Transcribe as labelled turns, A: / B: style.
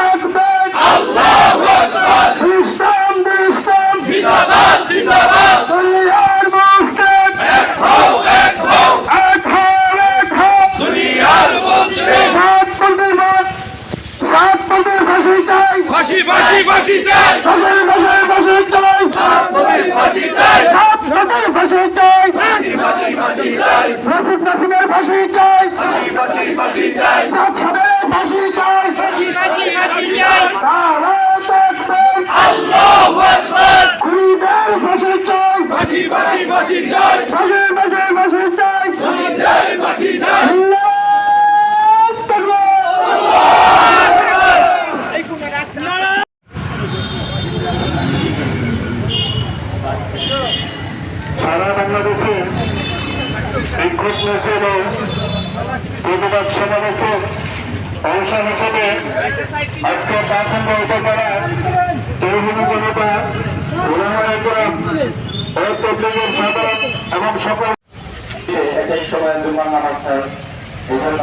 A: আকবার আল্লাহু আকবার ইসলাম জিন্দাবাদ জিন্দাবাদ দুনিয়ার মুসলিম এক হও দুনিয়ার মুসলিম সাত পন্থীর ফাঁসি চাই ফাঁসি চাই ফাঁসি চাই সাত পন্থীর ফাঁসি চাই ফাঁসি চাই নাসিমের ফাঁসি চাই ফাঁসি চাই সাত সাদের ফাঁসি চাই ফাঁসি চাই নারায়ে তাকবীর আল্লাহু আকবার খুনিদের ফাঁসি চাই ফাঁসি চাই ফাঁসি চাই খুনিদের ফাঁসি চাই
B: সারা বাংলাদেশে বিক্ষোভ মিছিল ও প্রতিবাদ সমাবেশের অংশ হিসেবে আজকে পাঁচন্দ উপজেলার তৌহিদি জনতা ওলামায়ে কেরাম ও তবলিগের সাধারণ এবং সকল এক এক সময় জুমার নামাজ হয় এই জন্য